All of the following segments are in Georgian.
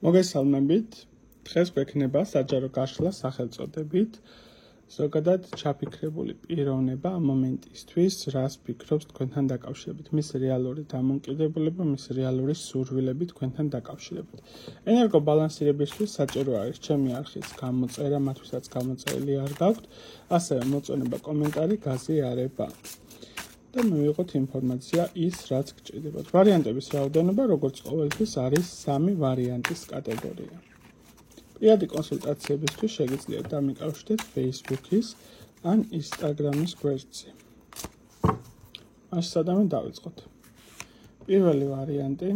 მოგესალმებით. დღეს გვექნება საჯარო გაშლა სახელწოდებით ზოგადად ჩაფიქრებული პიროვნება ამ მომენტისთვის, რას ფიქრობს თქვენთან დაკავშირებით, მის რეალური დამოკიდებულება, მის რეალური სურვილები თქვენთან დაკავშირებით. ენერგობალანსირებისთვის საჭირო არის ჩემი არხის გამოწერა, მათთვისაც გამოწერილი არ გაქვთ, ასევე მოწონება, კომენტარი, გაზიარება. და მივიღოთ ინფორმაცია ის, რაც გჭირდებათ. ვარიანტების რაოდენობა, როგორც ყოველთვის, არის 3 ვარიანტის კატეგორია. პირადი კონსულტაციებისთვის შეგიძლიათ დამიკავშირდეთ Facebook-ის ან Instagram-ის გვერდზე. მაშინ სადამე დავიწყოთ. პირველი ვარიანტი,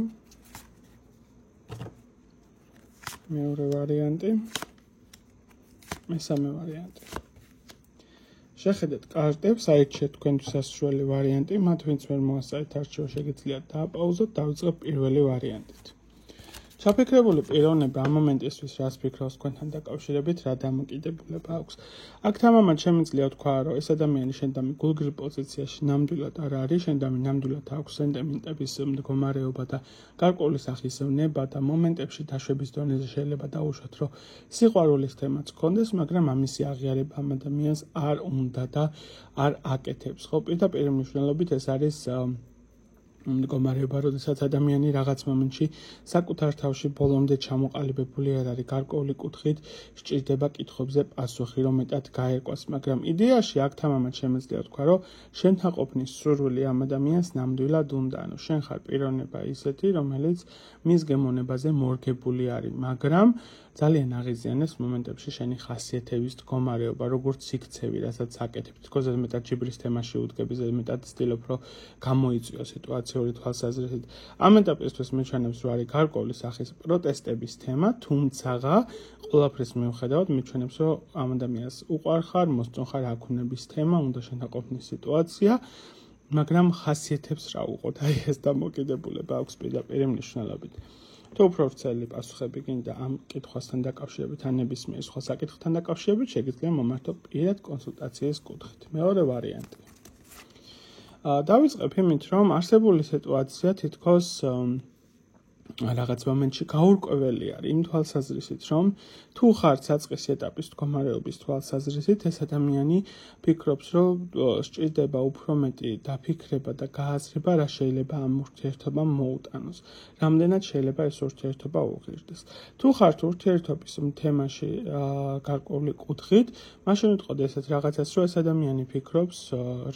მეორე ვარიანტი, მესამე ვარიანტი. შეხედეთ კარტებს, აირჩიეთ თქვენთვის სასურველი ვარიანტი, მათ ვინც ვერ მოასწარეთ არჩევა შეგიძლიათ დააპაუზოთ, დავიწყოთ პირველი ვარიანტით. ჩაფიქრებული პიროვნება ამ მომენტისთვის რას ფიქრობს თქვენთან დაკავშირებით, რა დამოკიდებულება აქვს. აქ თამამად შემიძლია ვთქვა, რომ ეს ადამიანი შენდამი გულგრილ პოზიციაში ნამდვილად არ არის, შენდამი ნამდვილად აქვს სენტიმენტების მდგომარეობა და გარკვეული სახის ნება და მომენტებში დაშვების დონეზე შეიძლება დაუშვათ, რომ სიყვარულის თემაც გქონდეს, მაგრამ ამისი აღიარება ამ ადამიანს არ უნდა და არ აკეთებს. ხო, პირდაპირ მნიშვნელობით ეს არის მდგომარეობა, როდესაც ადამიანი რაღაც მომენტში საკუთარ თავში ბოლომდე ჩამოყალიბებული არ არის, გარკვეული კუთხით სჭირდება კითხვებზე პასუხი, რომ მეტად გაერკვას, მაგრამ იდეაში აქ თამამად შემიძლია ვთქვა, რომ შენთან ყოფნის სურვილი ამ ადამიანს ნამდვილად უნდა, ანუ შენ ხარ პიროვნება ისეთი, რომელიც მის გემოვნებაზე მორგებული არის, მაგრამ ძალიან აღიზიანებს მომენტებში შენი ხასიათების მდგომარეობა, როგორც იქცევი, რასაც აკეთებ, თქო ზედმეტად ჯიბრის თემაში უდგები, ზედმეტად ცდილობ, რომ გამოიწვიო სიტუაციური თვალსაზრისით. ამ ეტაპისთვის მიჩვენებს, რომ არის გარკვეული სახის პროტესტების თემა, თუმცა ყველაფრის მიუხედავად მიჩვენებს, რომ ამ ადამიანს უყვარხარ, მოსწონხარ აქუნების თემა, უნდა შენთან ყოფნის სიტუაცია, მაგრამ ხასიათებს რა უყოთ, აი ეს დამოკიდებულება აქვს პირდაპირ მნიშვნელობით. თუ უფრო ვრცელი პასუხები გინდა ამ კითხვასთან დაკავშირებით ან ნებისმიერ სხვა საკითხთან დაკავშირებით, შეგიძლია მომართო პირად კონსულტაციის კუთხით. მეორე ვარიანტი. დავიწყებ იმით, რომ არსებული სიტუაცია თითქოს რაღაც მომენტში გაურკვეველი არის იმ თვალსაზრისით, რომ თუ ხარ საწყის ეტაპის მდგომარეობის თვალსაზრისით, ეს ადამიანი ფიქრობს, რომ სჭირდება უფრო მეტი დაფიქრება და გააზრება, რა შეიძლება ამ ურთიერთობამ მოუტანოს. რამდენად შეიძლება ეს ურთიერთობა უღირდეს. თუ ხართ ურთიერთობის თემაში გარკვეული კუთხით, მაშინ ვიტყოდი ესეთ რაღაცას, რომ ეს ადამიანი ფიქრობს,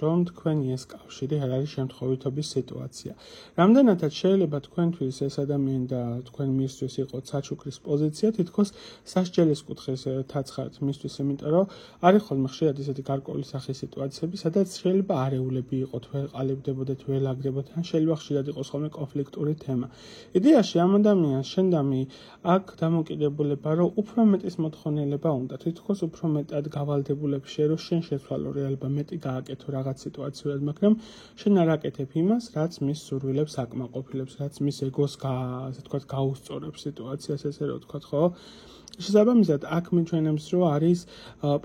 რომ თქვენი ეს კავშირი არ არის შემთხვევითობის სიტუაცია. რამდენადაც შეიძლება თქვენთვის ეს ადამიანი და თქვენ მისთვის იყოთ საჩუქრის პოზიცია, თითქოს სასჯელის კუთხეს თაცხართ მისთვის, იმიტომ რომ არის ხოლმე ხშირად ისეთი გარკვეული სახის სიტუაციები, სადაც შეიძლება არეულები იყოთ, ვერ ყალიბდებოდეთ, ვერ ლაგდებოდეთ, ან შეიძლება ხშირად იყოს ხოლმე კონფლიქტური თემა. იდეაში ამ ადამიანს შენდამი აქ დამოკიდებულება, რომ უფრო მეტის მოთხოვნილება უნდა, თითქოს უფრო მეტად გავალდებულებ შე, რომ შენ შეცვალო რეალობა, მეტი გააკეთო რაღაც სიტუაციურად, მაგრამ შენ არ აკეთებ იმას, რაც მის სურვილებს აკმაყოფილებს, რაც მის ეგოს ასე თქვათ გაუსწორებს სიტუაციას, ესე რომ ვთქვათ, ხო? შესაბამისად, აქ მიჩვენებს, რომ არის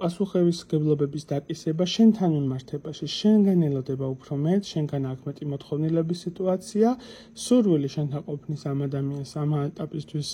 პასუხისმგებლობების დაკისრება შენთან მიმართებაში, შენგან ელოდება უფრო მეტ, შენგან აქვს მეტი მოთხოვნილების სიტუაცია, სურვილი შენთან ყოფნის ამ ადამიანს ამ ეტაპისთვის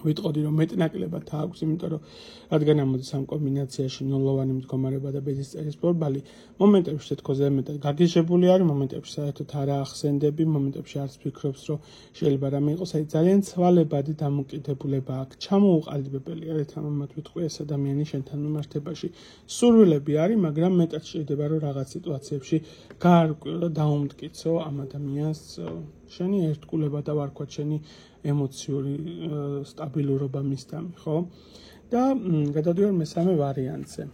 ვიტყოდი, რომ მეტნაკლებად აქვს, იმიტომ რომ რადგან ამოდის ამ კომბინაციაში ნულოვანი მდგომარეობა და ბედისწერის ბორბალი, მომენტებში თითქოს ზემეთად გაგიჟებული არის, მომენტებში საერთოდ არ ახსენდები, მომენტებში არც ფიქრობს, რომ შეიძლება რამე იყოს, აი ძალიან ცვალებადი დამოკიდებულება აქვს. ჩამოუყალიბებელი არის თამამად ვიტყვი ეს ადამიანი შენთან მიმართებაში. სურვილები არის, მაგრამ მეტად სჭირდება, რომ რაღაც სიტუაციებში გაარკვიო და დაუმტკიცო ამ ადამიანს შენი ერთგულება და ვარქვათ შენი ემოციური სტაბილურობა მისდამი, ხო? და გადავდივარ მესამე ვარიანტზე.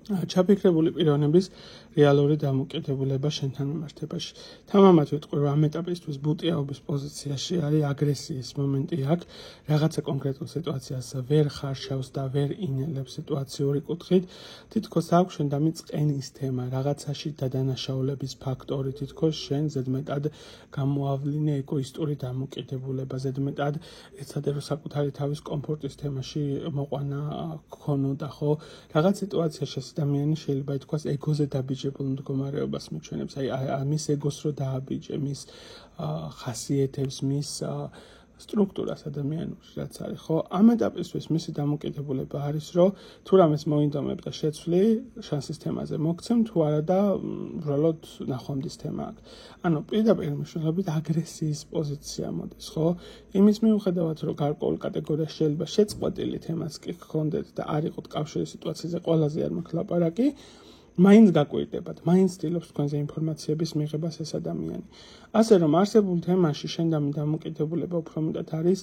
ჩაფიქრებული პიროვნების რეალური დამოკიდებულება შენთან მიმართებაში. თამამად ვიტყვი, რომ ამ ეტაპისთვის ბუტიაობის პოზიციაში არის, აგრესიის მომენტი აქვს, რაღაცა კონკრეტულ სიტუაციას ვერ ხარშავს და ვერ ინელებს სიტუაციური კუთხით, თითქოს აქვს შენდამი წყენის თემა, რაღაცაში დადანაშაულების ფაქტორი, თითქოს შენ ზედმეტად გამოავლინე ეგოისტური დამოკიდებულება, ზედმეტად ეცადე რომ საკუთარი თავის კომფორტის თემაში მოყვანა გქონოდა, ხო? რაღაც სიტუაციაში ეს ადამიანი შეიძლება ითქვას ეგოზე დაბიჯდა დააბიჯებულ მდგომარეობას მიჩვენებს, აი მის ეგოს რო დააბიჯე, მის ხასიათებს, მის სტრუქტურას ადამიანურს რაც არის, ხო? ამ ეტაპისთვის მისი დამოკიდებულება არის, რომ თუ რამეს მოინდომებ და შეცვლი, შანსის თემაზე მოგცემ, თუ არა და უბრალოდ ნახვამდის თემა აქვს. ანუ პირდაპირ მნიშვნელობით აგრესიის პოზიცია მოდის, ხო? იმის მიუხედავად, რომ გარკვეულ კატეგორიაში შეიძლება შეწყვეტილი თემაც კი გქონდეთ და არ იყოთ კავშირი სიტუაციაზე ყველაზე არ მაქვს ლაპარაკი, მაინც გაკვირდებათ, მაინც ცდილობს თქვენზე ინფორმაციების მიღებას ეს ადამიანი. ასე რომ არსებულ თემაში შენდამი დამოკიდებულება უფრო მეტად არის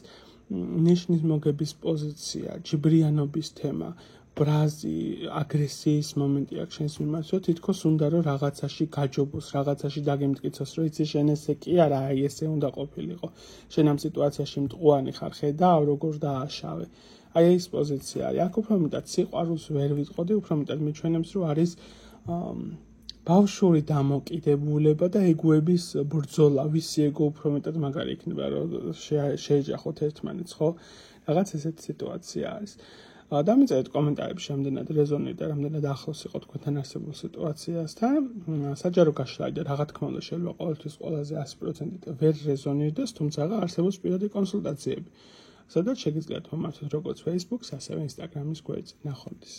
ნიშნის მოგების პოზიცია, ჯიბრიანობის თემა, ბრაზი, აგრესიის მომენტი აქვს შენს მიმართ, რომ თითქოს უნდა რომ რაღაცაში გაჯობოს, რაღაცაში დაგემტკიცოს, რომ იცი შენ ესე კი არა, აი ესე უნდა ყოფილიყო. შენ ამ სიტუაციაში მტყუანი ხარ, ხედავ როგორ დააშავე. აი ეს პოზიცია არის. აქ უფრო მეტად სიყვარულს ვერ ვიტყოდი, უფრო მეტად მიჩვენებს, რომ არის ბავშვური დამოკიდებულება და ეგოების ბრძოლა, ვისი ეგო უფრო მეტად მაგარი იქნება, რომ შეეჯახოთ ერთმანეთს, ხო? რაღაც ესეთი სიტუაცია არის. დამიწერეთ კომენტარებში, რამდენად რეზონირდა და რამდენად ახლოს იყო თქვენთან არსებულ სიტუაციასთან. საჯარო გაშლაი და რა თქმა უნდა შეიძლება ყოველთვის ყველაზე 100% ვერ რეზონირდეს, თუმცა არსებობს პირადი კონსულტაციები. სადაც შეგიძლიათ მომართოთ როგორც Facebook-ს, ასევე Instagram-ის გვერდზე. ნახვამდის.